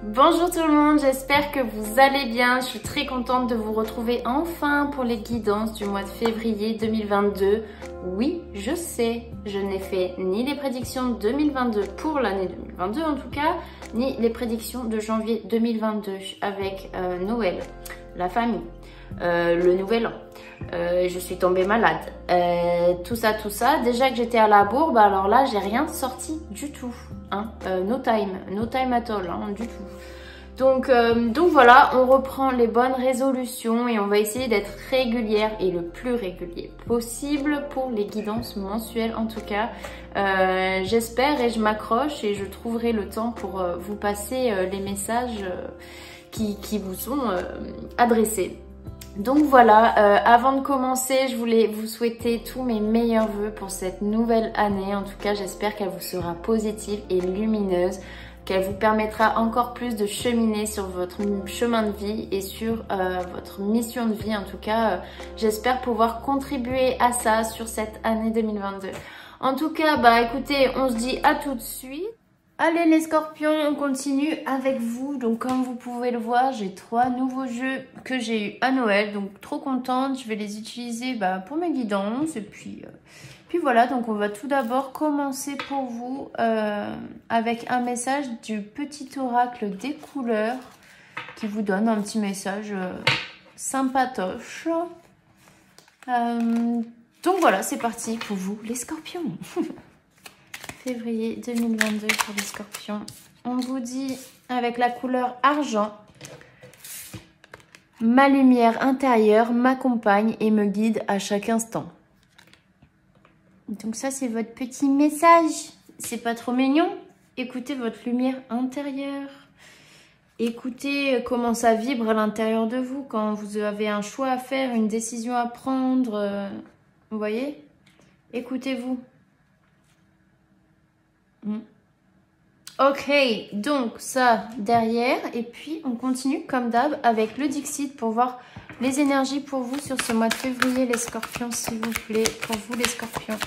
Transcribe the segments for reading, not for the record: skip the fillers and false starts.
Bonjour tout le monde, j'espère que vous allez bien. Je suis très contente de vous retrouver enfin pour les guidances du mois de février 2022. Oui, je sais, je n'ai fait ni les prédictions 2022 pour l'année 2022 en tout cas, ni les prédictions de janvier 2022 avec Noël, la famille, le nouvel an. Je suis tombée malade, tout ça. Déjà que j'étais à la bourre, bah alors là j'ai rien sorti du tout, hein. No time at all, hein, du tout. Donc voilà, on reprend les bonnes résolutions et on va essayer d'être régulière et le plus régulier possible pour les guidances mensuelles en tout cas. J'espère et je m'accroche et je trouverai le temps pour vous passer les messages qui vous sont adressés. Donc voilà, avant de commencer, je voulais vous souhaiter tous mes meilleurs vœux pour cette nouvelle année. En tout cas, j'espère qu'elle vous sera positive et lumineuse, qu'elle vous permettra encore plus de cheminer sur votre chemin de vie et sur votre mission de vie. En tout cas, j'espère pouvoir contribuer à ça sur cette année 2022. En tout cas, bah écoutez, on se dit à tout de suite. Allez les scorpions, on continue avec vous. Donc comme vous pouvez le voir, j'ai 3 nouveaux jeux que j'ai eu à Noël. Donc trop contente, je vais les utiliser pour mes guidances. Et puis voilà, donc on va tout d'abord commencer pour vous avec un message du petit oracle des couleurs qui vous donne un petit message sympatoche. Donc voilà, c'est parti pour vous les scorpions. Février 2022 pour les scorpions. On vous dit avec la couleur argent: ma lumière intérieure m'accompagne et me guide à chaque instant. Donc ça c'est votre petit message. C'est pas trop mignon? Écoutez votre lumière intérieure. Écoutez comment ça vibre à l'intérieur de vous quand vous avez un choix à faire, une décision à prendre. Vous voyez? Écoutez-vous. Ok, donc ça derrière, et puis on continue comme d'hab avec le Dixit pour voir les énergies pour vous sur ce mois de février, les scorpions, s'il vous plaît, pour vous les scorpions.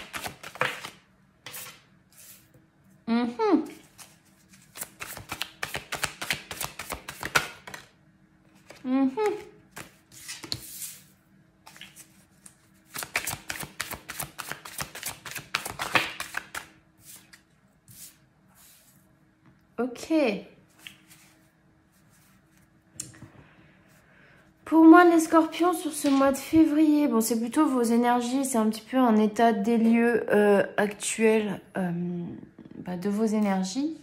Ok. Pour moi, les scorpions, sur ce mois de février, bon, c'est plutôt vos énergies, c'est un petit peu un état des lieux actuel de vos énergies.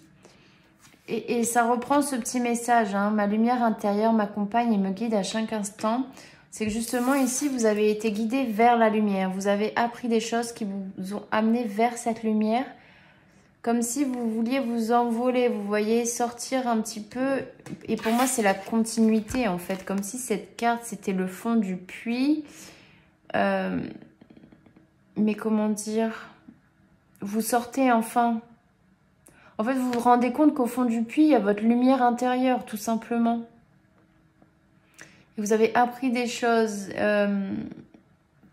Et ça reprend ce petit message, hein, ma lumière intérieure m'accompagne et me guide à chaque instant. C'est que justement ici, vous avez été guidé vers la lumière. Vous avez appris des choses qui vous ont amené vers cette lumière. Comme si vous vouliez vous envoler, vous voyez, sortir un petit peu. Et pour moi, c'est la continuité, en fait. Comme si cette carte, c'était le fond du puits. Mais comment dire? Vous sortez enfin. En fait, vous vous rendez compte qu'au fond du puits, il y a votre lumière intérieure, tout simplement. Et vous avez appris des choses.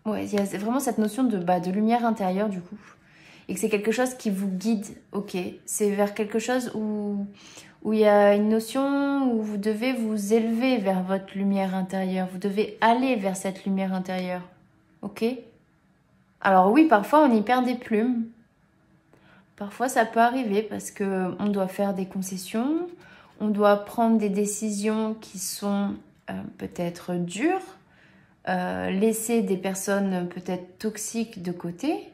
Ouais, il y a vraiment cette notion de lumière intérieure, du coup. Et que c'est quelque chose qui vous guide, ok. C'est vers quelque chose où il y a une notion où vous devez vous élever vers votre lumière intérieure. Vous devez aller vers cette lumière intérieure, ok. Alors oui, parfois on y perd des plumes. Parfois ça peut arriver parce qu'on doit faire des concessions. On doit prendre des décisions qui sont peut-être dures. Laisser des personnes peut-être toxiques de côté.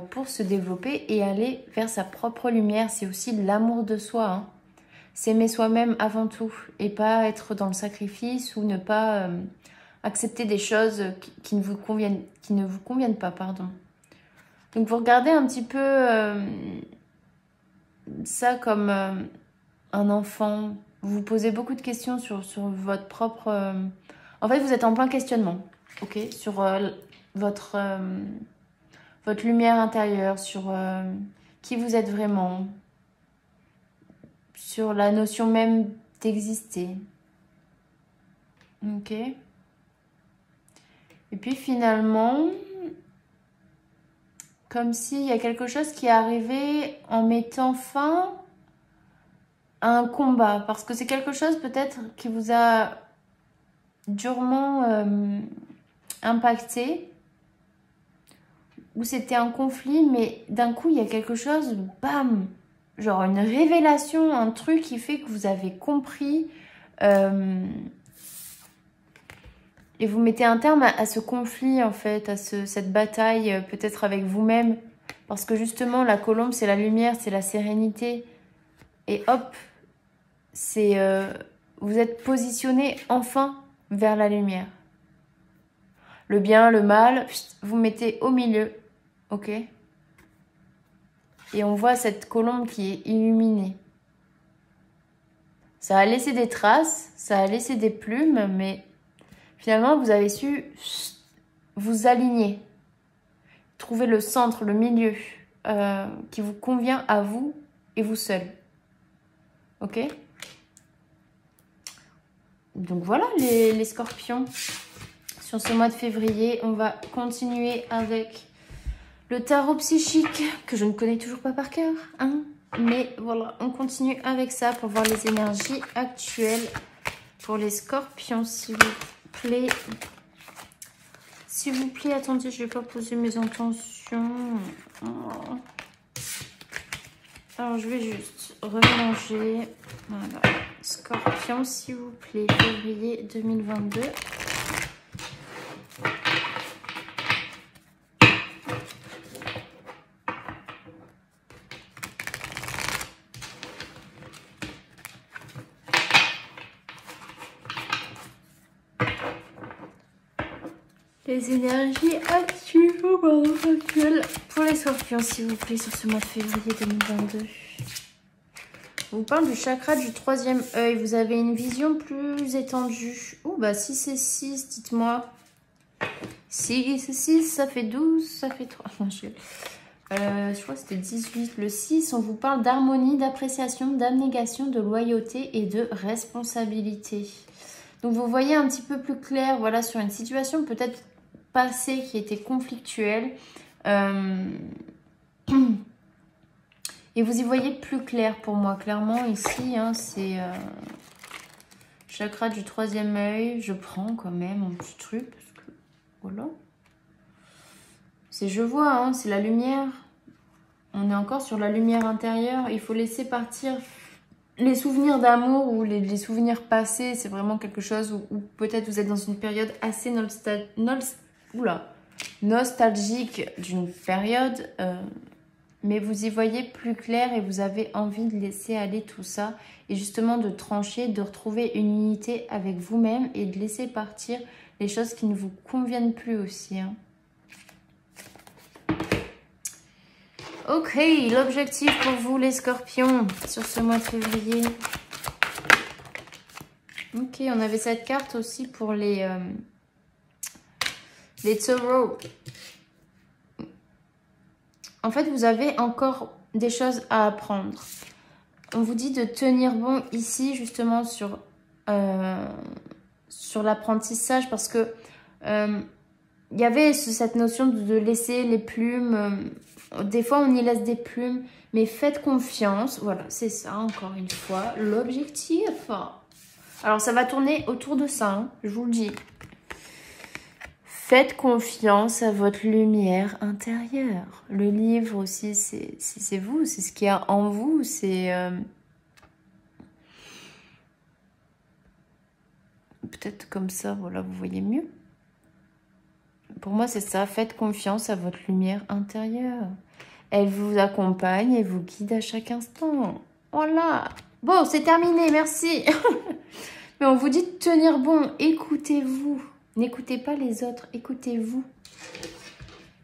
Pour se développer et aller vers sa propre lumière. C'est aussi l'amour de soi, hein. S'aimer soi-même avant tout et pas être dans le sacrifice ou ne pas accepter des choses qui ne vous conviennent pas, pardon. Donc vous regardez un petit peu ça comme un enfant. Vous vous posez beaucoup de questions sur votre propre... En fait, vous êtes en plein questionnement, ok, sur votre lumière intérieure, sur qui vous êtes vraiment, sur la notion même d'exister. Ok. Et puis finalement, comme s'il y a quelque chose qui est arrivé en mettant fin à un combat. Parce que c'est quelque chose peut-être qui vous a durement impacté. Ou c'était un conflit, mais d'un coup, il y a quelque chose, bam, genre une révélation, un truc qui fait que vous avez compris et vous mettez un terme à ce conflit, en fait, à cette bataille, peut-être avec vous-même. Parce que justement, la colombe, c'est la lumière, c'est la sérénité. Et hop, c'est vous êtes positionné enfin vers la lumière. Le bien, le mal, vous mettez au milieu. Ok. Et on voit cette colombe qui est illuminée. Ça a laissé des traces, ça a laissé des plumes, mais finalement, vous avez su vous aligner. Trouver le centre, le milieu qui vous convient à vous et vous seul. Ok? Donc voilà les scorpions. Sur ce mois de février, on va continuer avec le tarot psychique, que je ne connais toujours pas par cœur, hein. Mais voilà, on continue avec ça pour voir les énergies actuelles pour les scorpions, s'il vous plaît. S'il vous plaît, attendez, je ne vais pas poser mes intentions. Alors, je vais juste remélanger. Voilà. Scorpion, s'il vous plaît, février 2022. Les énergies actuelles pour les scorpions, s'il vous plaît, sur ce mois de février 2022. On vous parle du chakra du troisième œil. Vous avez une vision plus étendue. Oh, bah si c'est 6, dites-moi. Si c'est 6, ça fait 12, ça fait 3. Je crois que c'était 18. Le 6, on vous parle d'harmonie, d'appréciation, d'abnégation, de loyauté et de responsabilité. Donc vous voyez un petit peu plus clair, voilà, sur une situation peut-être passée qui était conflictuelle. Et vous y voyez plus clair pour moi. Clairement, ici, hein, c'est chakra du troisième œil. Je prends quand même un petit truc. Parce que, voilà. C'est je vois, hein, c'est la lumière. On est encore sur la lumière intérieure. Il faut laisser partir les souvenirs d'amour ou les souvenirs passés. C'est vraiment quelque chose où peut-être vous êtes dans une période assez nostalgique d'une période. Mais vous y voyez plus clair et vous avez envie de laisser aller tout ça. Et justement de trancher, de retrouver une unité avec vous-même et de laisser partir les choses qui ne vous conviennent plus aussi. Hein. Ok, l'objectif pour vous les scorpions sur ce mois de février. Ok, on avait cette carte aussi pour les taureaux. En fait, vous avez encore des choses à apprendre. On vous dit de tenir bon ici, justement, sur l'apprentissage, parce que il y avait cette notion de laisser les plumes. Des fois, on y laisse des plumes, mais faites confiance. Voilà, c'est ça, encore une fois, l'objectif. Alors, ça va tourner autour de ça, hein, je vous le dis. Faites confiance à votre lumière intérieure. Le livre aussi, c'est vous, c'est ce qu'il y a en vous. C'est peut-être comme ça, voilà, vous voyez mieux. Pour moi, c'est ça. Faites confiance à votre lumière intérieure. Elle vous accompagne et vous guide à chaque instant. Voilà. Bon, c'est terminé, merci. Mais on vous dit de tenir bon. Écoutez-vous. N'écoutez pas les autres, écoutez-vous.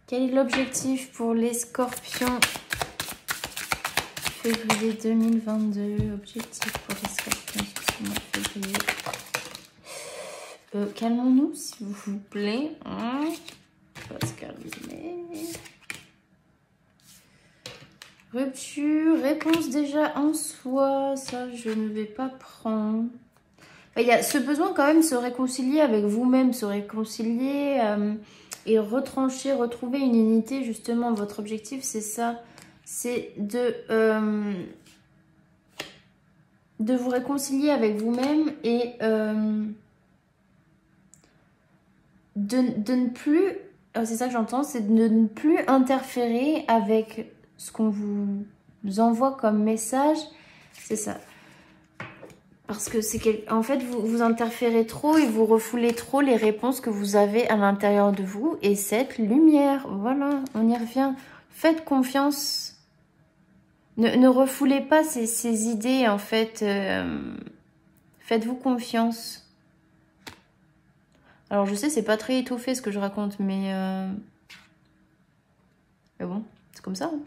Quel est l'objectif pour les scorpions? Février 2022. Objectif pour les scorpions sur ce mois de février. Calmons-nous, s'il vous plaît. Hein, on va se calmer. Rupture, réponse déjà en soi. Ça, je ne vais pas prendre. Il y a ce besoin quand même de se réconcilier avec vous-même, se réconcilier et retrancher, retrouver une unité. Justement, votre objectif, c'est ça. C'est de de vous réconcilier avec vous-même et de ne plus, c'est ça que j'entends, c'est de ne plus interférer avec ce qu'on vous envoie comme message. C'est ça. Parce que en fait, vous interférez trop et vous refoulez trop les réponses que vous avez à l'intérieur de vous. Et cette lumière, voilà, on y revient. Faites confiance. Ne refoulez pas ces idées, en fait. Faites-vous confiance. Alors, je sais, c'est pas très étoffé ce que je raconte, mais bon, c'est comme ça. Hein.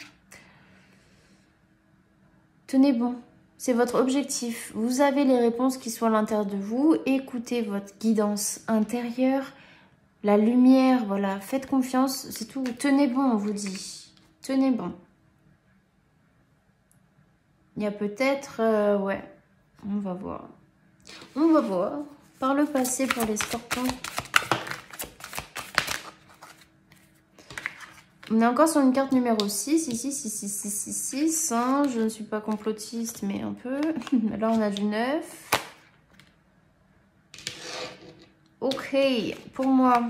Tenez bon. C'est votre objectif. Vous avez les réponses qui sont à l'intérieur de vous. Écoutez votre guidance intérieure. La lumière, voilà. Faites confiance, c'est tout. Tenez bon, on vous dit. Tenez bon. Il y a peut-être... ouais, on va voir. On va voir. Par le passé pour les scorpions. On est encore sur une carte numéro 6. Ici, 6, 6, 6, 6, 6. Hein. Je ne suis pas complotiste, mais un peu. Là, on a du 9. Ok, pour moi,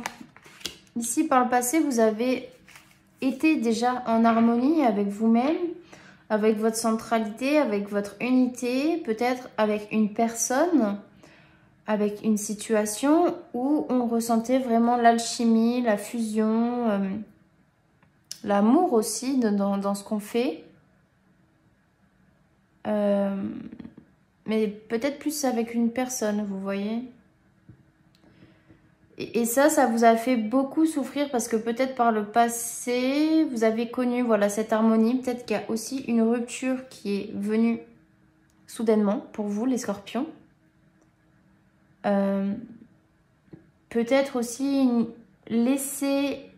ici, par le passé, vous avez été déjà en harmonie avec vous-même, avec votre centralité, avec votre unité, peut-être avec une personne, avec une situation où on ressentait vraiment l'alchimie, la fusion, l'amour aussi dans ce qu'on fait. Mais peut-être plus avec une personne, vous voyez. Et ça vous a fait beaucoup souffrir parce que peut-être par le passé, vous avez connu voilà, cette harmonie. Peut-être qu'il y a aussi une rupture qui est venue soudainement pour vous, les scorpions. Peut-être aussi laisser...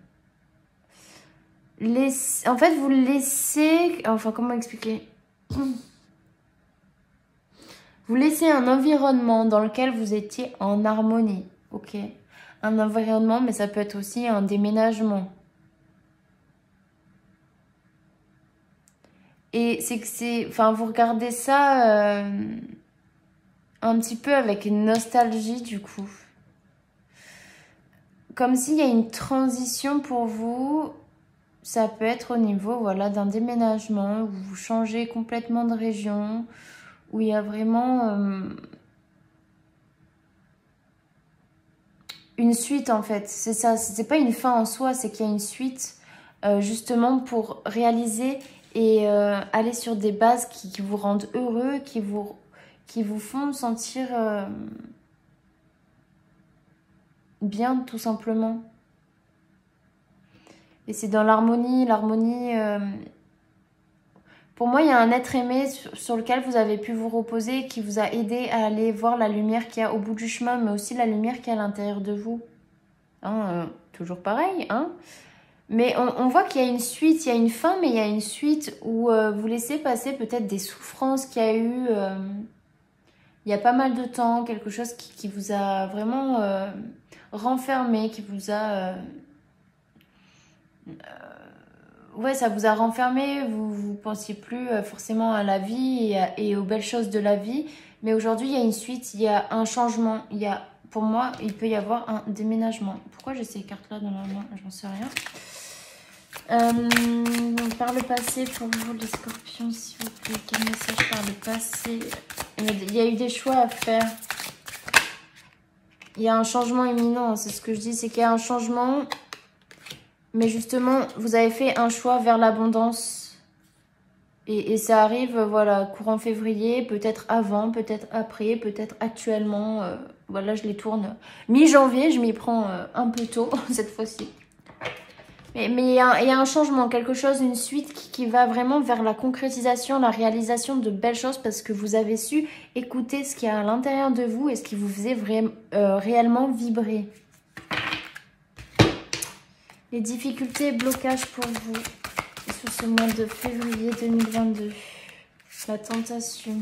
En fait, vous laissez... Enfin, comment expliquer? Vous laissez un environnement dans lequel vous étiez en harmonie, ok? Un environnement, mais ça peut être aussi un déménagement. Et c'est que c'est... Enfin, vous regardez ça un petit peu avec une nostalgie, du coup. Comme s'il y a une transition pour vous. Ça peut être au niveau, voilà, d'un déménagement, où vous changez complètement de région, où il y a vraiment... une suite en fait, c'est ça, c'est pas une fin en soi, c'est qu'il y a une suite justement pour réaliser et aller sur des bases qui vous rendent heureux, qui vous font sentir bien tout simplement. Et c'est dans l'harmonie, pour moi il y a un être aimé sur lequel vous avez pu vous reposer, qui vous a aidé à aller voir la lumière qu'il y a au bout du chemin, mais aussi la lumière qu'il y a à l'intérieur de vous. Hein, toujours pareil, hein. Mais on voit qu'il y a une suite, il y a une fin, mais il y a une suite où vous laissez passer peut-être des souffrances qu'il y a eu il y a pas mal de temps, quelque chose qui vous a vraiment renfermé, qui vous a... ouais, ça vous a renfermé, vous pensiez plus forcément à la vie et aux belles choses de la vie. Mais aujourd'hui, il y a une suite, il y a un changement, il y a... Pour moi, il peut y avoir un déménagement. Pourquoi j'ai ces cartes-là dans la main? J'en sais rien. Par le passé, pour vous, les scorpions, s'il vous plaît, quel message par le passé? Il y a eu des choix à faire. Il y a un changement imminent, c'est ce que je dis, c'est qu'il y a un changement. Mais justement, vous avez fait un choix vers l'abondance. Et ça arrive, voilà, courant février, peut-être avant, peut-être après, peut-être actuellement. Voilà, je les tourne mi-janvier, je m'y prends un peu tôt cette fois-ci. Mais il y a un changement, quelque chose, une suite qui va vraiment vers la concrétisation, la réalisation de belles choses parce que vous avez su écouter ce qu'il y a à l'intérieur de vous et ce qui vous faisait réellement vibrer. Les difficultés et blocages pour vous sur ce mois de février 2022. La tentation.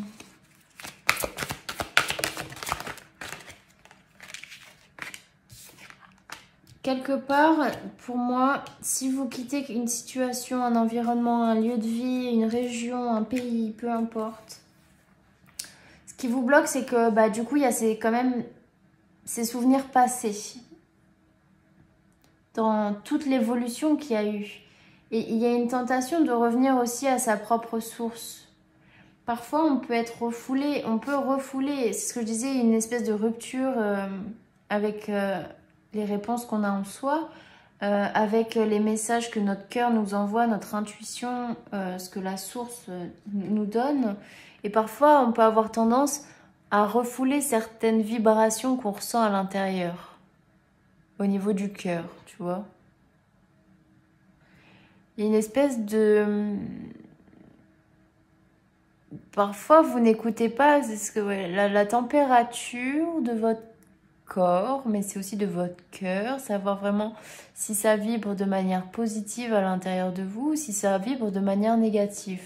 Quelque part, pour moi, si vous quittez une situation, un environnement, un lieu de vie, une région, un pays, peu importe, ce qui vous bloque, c'est que bah, du coup, il y a quand même ces souvenirs passés dans toute l'évolution qu'il y a eu. Et il y a une tentation de revenir aussi à sa propre source. Parfois, on peut être refoulé, on peut refouler, c'est ce que je disais, une espèce de rupture avec les réponses qu'on a en soi, avec les messages que notre cœur nous envoie, notre intuition, ce que la source nous donne. Et parfois, on peut avoir tendance à refouler certaines vibrations qu'on ressent à l'intérieur, au niveau du cœur, tu vois. Il y a une espèce de... Parfois, vous n'écoutez pas ce que, ouais, la température de votre corps, mais c'est aussi de votre cœur, savoir vraiment si ça vibre de manière positive à l'intérieur de vous ou si ça vibre de manière négative.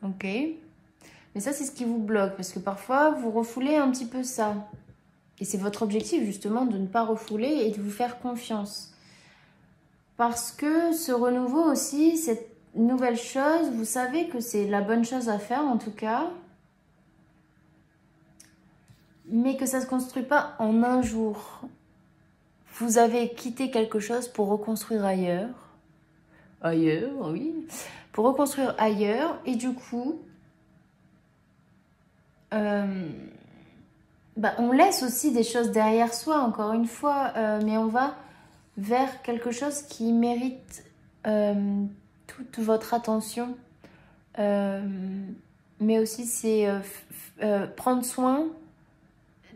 Ok. Mais ça, c'est ce qui vous bloque, parce que parfois, vous refoulez un petit peu ça. Et c'est votre objectif, justement, de ne pas refouler et de vous faire confiance. Parce que ce renouveau aussi, cette nouvelle chose, vous savez que c'est la bonne chose à faire, en tout cas. Mais que ça ne se construit pas en un jour. Vous avez quitté quelque chose pour reconstruire ailleurs. Ailleurs, oui. Pour reconstruire ailleurs. Et du coup, bah, on laisse aussi des choses derrière soi, encore une fois. Mais on va vers quelque chose qui mérite toute votre attention. Mais aussi, c'est prendre soin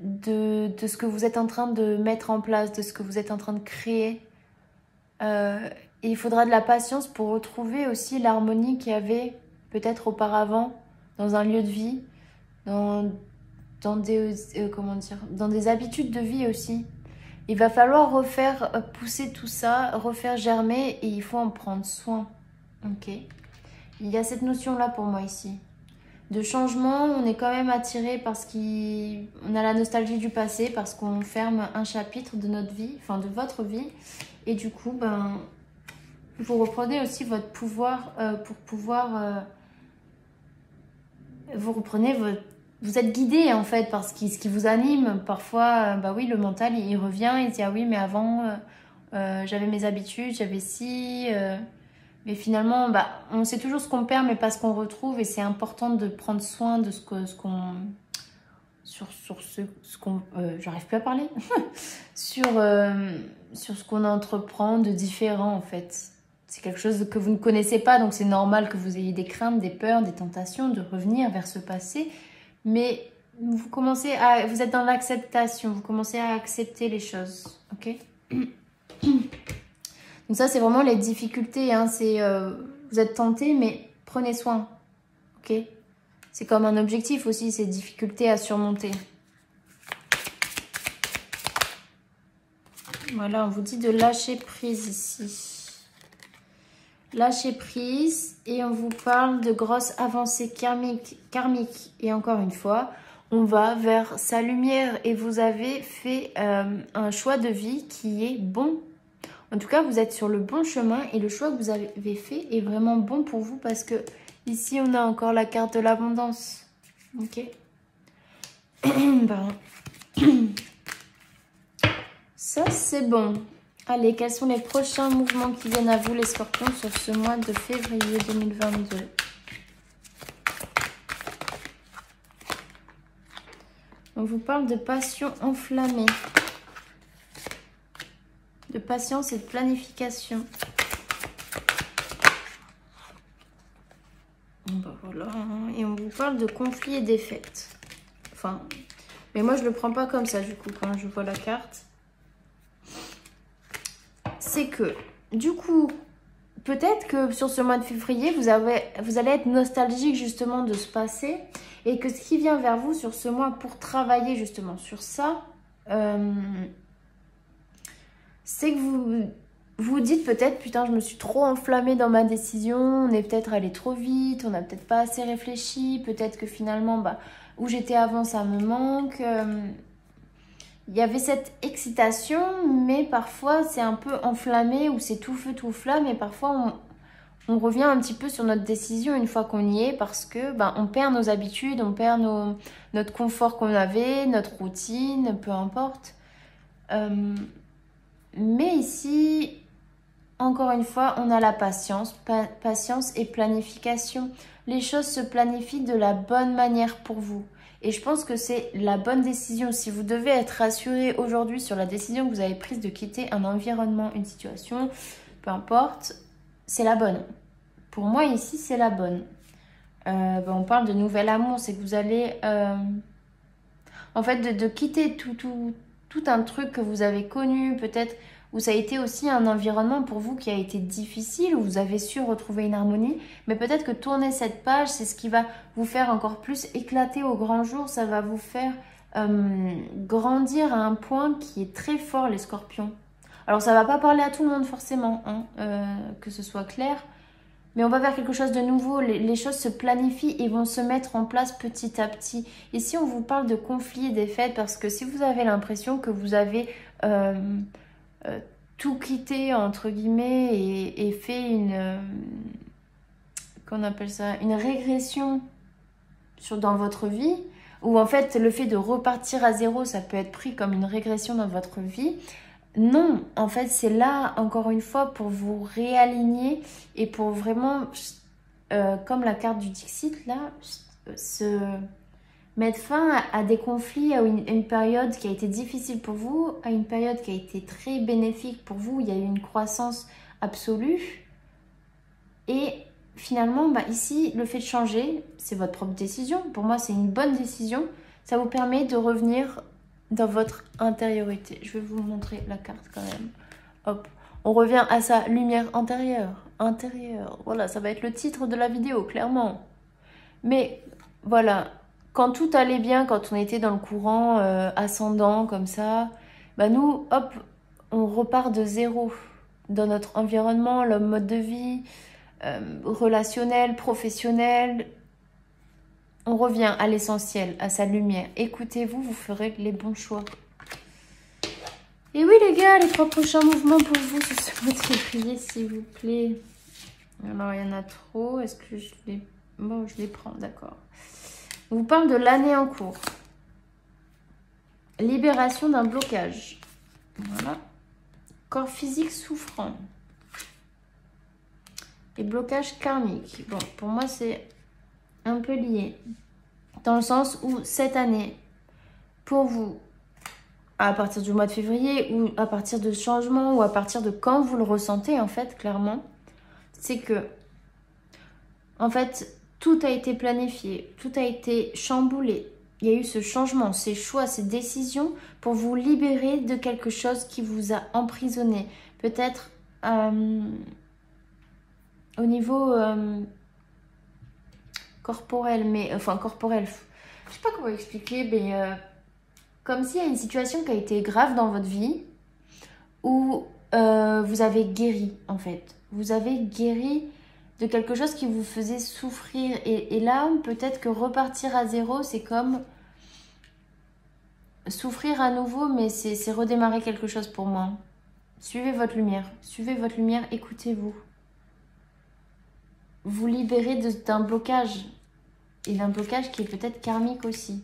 de ce que vous êtes en train de mettre en place, de ce que vous êtes en train de créer. Et il faudra de la patience pour retrouver aussi l'harmonie qu'il y avait peut-être auparavant dans un lieu de vie, dans des, comment dire, dans des habitudes de vie aussi. Il va falloir refaire pousser tout ça, refaire germer et il faut en prendre soin. Ok. Il y a cette notion-là pour moi ici. De changement, on est quand même attiré parce qu'on a la nostalgie du passé, parce qu'on ferme un chapitre de notre vie, enfin de votre vie. Et du coup, ben, vous reprenez aussi votre pouvoir pour pouvoir... vous reprenez votre... Vous êtes guidé en fait par ce qui vous anime. Parfois, bah oui, le mental, il revient, il dit « Ah oui, mais avant, j'avais mes habitudes, j'avais ci... Mais finalement, bah, on sait toujours ce qu'on perd, mais pas ce qu'on retrouve. Et c'est important de prendre soin de ce qu'on... Sur ce qu'on... J'arrive plus à parler. sur ce qu'on entreprend de différent, en fait. C'est quelque chose que vous ne connaissez pas, donc c'est normal que vous ayez des craintes, des peurs, des tentations de revenir vers ce passé. Mais vous commencez à... Vous êtes dans l'acceptation, vous commencez à accepter les choses, ok? Donc ça, c'est vraiment les difficultés. Hein. Vous êtes tenté, mais prenez soin. Ok? C'est comme un objectif aussi, ces difficultés à surmonter. Voilà, on vous dit de lâcher prise ici. Lâcher prise et on vous parle de grosses avancées karmiques. Et encore une fois, on va vers sa lumière et vous avez fait un choix de vie qui est bon. En tout cas, vous êtes sur le bon chemin et le choix que vous avez fait est vraiment bon pour vous parce que ici, on a encore la carte de l'abondance. Ok. Pardon. Ça, c'est bon. Allez, quels sont les prochains mouvements qui viennent à vous, les scorpions, sur ce mois de février 2022 ? On vous parle de passion enflammée. De patience et de planification. Ben voilà. Et on vous parle de conflits et défaites. Enfin, mais moi je le prends pas comme ça du coup quand je vois la carte. C'est que, du coup, peut-être que sur ce mois de février, vous allez être nostalgique justement de ce passé. Et que ce qui vient vers vous sur ce mois pour travailler justement sur ça... c'est que vous dites peut-être, putain, je me suis trop enflammée dans ma décision, on est peut-être allé trop vite, on n'a peut-être pas assez réfléchi, peut-être que finalement, bah, où j'étais avant, ça me manque. Il y avait cette excitation, mais parfois c'est un peu enflammé ou c'est tout feu, tout flamme, et parfois on revient un petit peu sur notre décision une fois qu'on y est parce que on perd nos habitudes, on perd notre confort qu'on avait, notre routine, peu importe. Mais ici, encore une fois, on a la patience et planification. Les choses se planifient de la bonne manière pour vous. Et je pense que c'est la bonne décision. Si vous devez être rassuré aujourd'hui sur la décision que vous avez prise de quitter un environnement, une situation, peu importe, c'est la bonne. Pour moi, ici, c'est la bonne. On parle de nouvel amour. C'est que vous allez... en fait, de quitter tout un truc que vous avez connu, peut-être, où ça a été aussi un environnement pour vous qui a été difficile, où vous avez su retrouver une harmonie. Mais peut-être que tourner cette page, c'est ce qui va vous faire encore plus éclater au grand jour. Ça va vous faire grandir à un point qui est très fort, les scorpions. Alors, ça ne va pas parler à tout le monde forcément, hein, que ce soit clair. Mais on va vers quelque chose de nouveau. Les choses se planifient et vont se mettre en place petit à petit. Ici, on vous parle de conflits et défaites parce que si vous avez l'impression que vous avez tout quitté, entre guillemets, et fait qu'on appelle ça, une régression dans votre vie, ou en fait, le fait de repartir à zéro, ça peut être pris comme une régression dans votre vie. Non, en fait, c'est là, encore une fois, pour vous réaligner et pour vraiment, comme la carte du Dixit, là, se mettre fin à des conflits, à une période qui a été difficile pour vous, à une période qui a été très bénéfique pour vous, il y a eu une croissance absolue. Et finalement, ici, le fait de changer, c'est votre propre décision. Pour moi, c'est une bonne décision. Ça vous permet de revenir dans votre intériorité. Je vais vous montrer la carte quand même. Hop, on revient à sa lumière intérieure. Voilà, ça va être le titre de la vidéo, clairement. Mais voilà, quand tout allait bien, quand on était dans le courant ascendant comme ça, nous, hop, on repart de zéro dans notre environnement, le mode de vie, relationnel, professionnel. On revient à l'essentiel, à sa lumière. Écoutez-vous, vous ferez les bons choix. Et oui les gars, les 3 prochains mouvements pour vous sur ce mois de février, s'il vous plaît. Alors, il y en a trop. Est-ce que je les... Bon, je les prends, d'accord. On vous parle de l'année en cours. Libération d'un blocage. Voilà. Corps physique souffrant. Et blocage karmique. Bon, pour moi, c'est un peu lié. Dans le sens où cette année, pour vous, à partir du mois de février, ou à partir de changement, ou à partir de quand vous le ressentez, en fait, clairement, c'est que, en fait, tout a été planifié, tout a été chamboulé. Il y a eu ce changement, ces choix, ces décisions pour vous libérer de quelque chose qui vous a emprisonné. Peut-être au niveau corporel, corporel. Je sais pas comment expliquer, mais comme s'il y a une situation qui a été grave dans votre vie où vous avez guéri, en fait. Vous avez guéri de quelque chose qui vous faisait souffrir. Et là, peut-être que repartir à zéro, c'est comme souffrir à nouveau, mais c'est redémarrer quelque chose pour moi. Suivez votre lumière, écoutez-vous. Vous libérez d'un blocage, et d'un blocage qui est peut-être karmique aussi.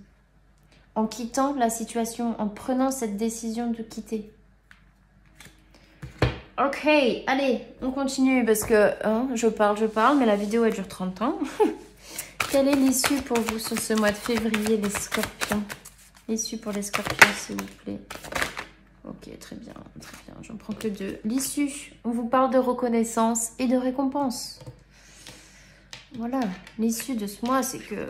En quittant la situation, en prenant cette décision de quitter. Ok, allez, on continue parce que je parle, mais la vidéo elle dure 30 ans. Quelle est l'issue pour vous sur ce mois de février, les scorpions? L'issue pour les scorpions, s'il vous plaît. Ok, très bien, j'en prends que 2. L'issue, on vous parle de reconnaissance et de récompense. Voilà, l'issue de ce mois, c'est que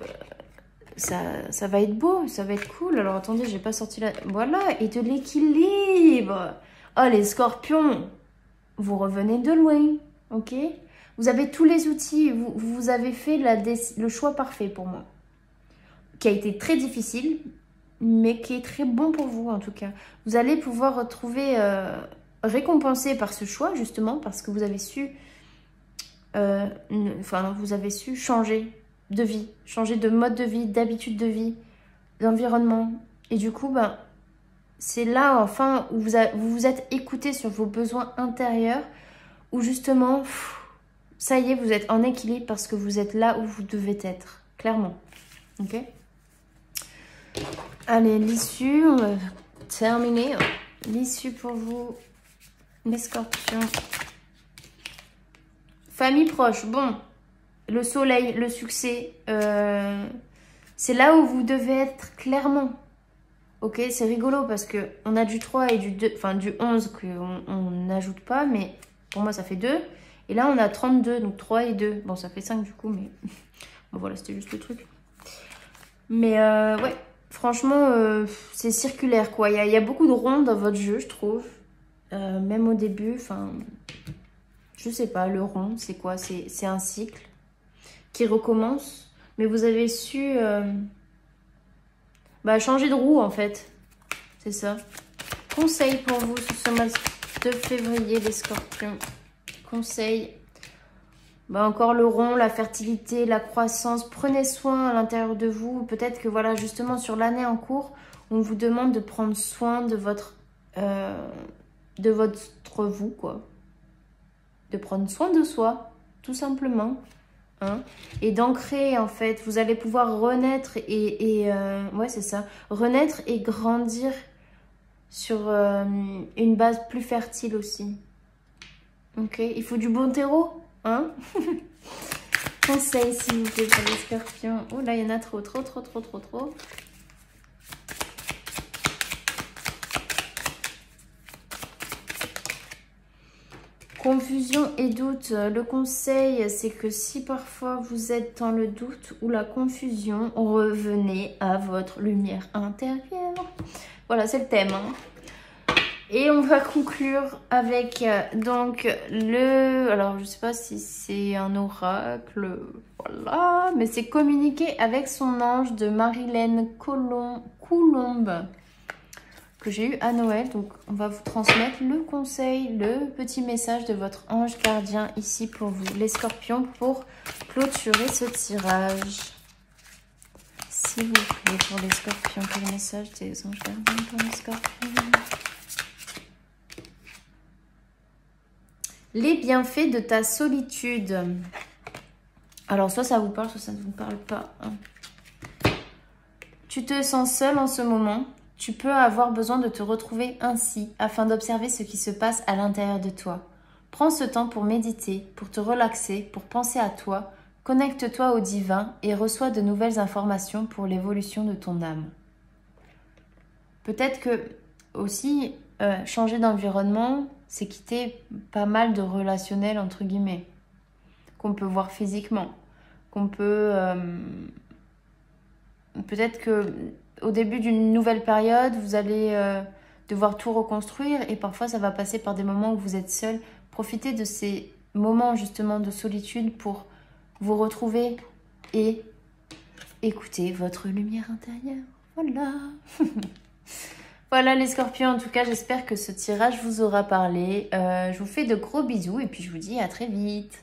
ça va être beau, ça va être cool. Alors attendez, j'ai pas sorti la... Voilà, et de l'équilibre. Oh, les scorpions, vous revenez de loin, ok? Vous avez tous les outils, vous avez fait le choix parfait pour moi. Qui a été très difficile, mais qui est très bon pour vous en tout cas. Vous allez pouvoir retrouver, récompensé par ce choix justement, parce que vous avez su... vous avez su changer de vie, changer de mode de vie, d'habitude de vie, d'environnement. Et du coup, c'est là enfin où vous vous êtes écouté sur vos besoins intérieurs, où justement ça y est, vous êtes en équilibre parce que vous êtes là où vous devez être. Clairement. Ok? Allez, l'issue, on va terminer. L'issue pour vous, les scorpions. Famille proche, bon. Le soleil, le succès, c'est là où vous devez être clairement. Ok, c'est rigolo parce que on a du 3 et du 2, enfin du 11 qu'on n'ajoute pas, mais pour moi ça fait 2. Et là on a 32, donc 3 et 2. Bon, ça fait 5 du coup, mais bon, voilà, c'était juste le truc. Mais ouais, franchement, c'est circulaire quoi. Il y a beaucoup de ronds dans votre jeu, je trouve. Même au début, enfin, je sais pas, le rond, c'est quoi? C'est un cycle qui recommence, mais vous avez su changer de roue en fait, c'est ça. Conseil pour vous sur ce mois de février, les scorpions. Conseil, encore le rond, la fertilité, la croissance, prenez soin à l'intérieur de vous. Peut-être que voilà, justement sur l'année en cours, on vous demande de prendre soin de votre vous quoi, de prendre soin de soi, tout simplement. Hein, et d'ancrer en fait, vous allez pouvoir renaître ouais c'est ça, renaître et grandir sur une base plus fertile aussi. Ok, il faut du bon terreau, hein. Conseil s'il vous plaît pour les scorpions. Oh là, il y en a trop. Confusion et doute. Le conseil, c'est que si parfois vous êtes dans le doute ou la confusion, revenez à votre lumière intérieure. Voilà, c'est le thème. Hein. Et on va conclure avec donc le... Alors, je sais pas si c'est un oracle, voilà. Mais c'est communiquer avec son ange de Marilène Coulombe. Que j'ai eu à Noël, donc on va vous transmettre le conseil, le petit message de votre ange gardien ici pour vous, les scorpions, pour clôturer ce tirage. S'il vous plaît, pour les scorpions, quel message des anges gardiens pour les scorpions? Les bienfaits de ta solitude. Alors, soit ça vous parle, soit ça ne vous parle pas. Hein. Tu te sens seul en ce moment. Tu peux avoir besoin de te retrouver ainsi afin d'observer ce qui se passe à l'intérieur de toi. Prends ce temps pour méditer, pour te relaxer, pour penser à toi. Connecte-toi au divin et reçois de nouvelles informations pour l'évolution de ton âme. Peut-être que aussi changer d'environnement, c'est quitter pas mal de relationnels entre guillemets qu'on peut voir physiquement, qu'on peut peut-être que au début d'une nouvelle période, vous allez devoir tout reconstruire et parfois ça va passer par des moments où vous êtes seul. Profitez de ces moments justement de solitude pour vous retrouver et écouter votre lumière intérieure. Voilà. Voilà les scorpions, en tout cas j'espère que ce tirage vous aura parlé. Je vous fais de gros bisous et puis je vous dis à très vite.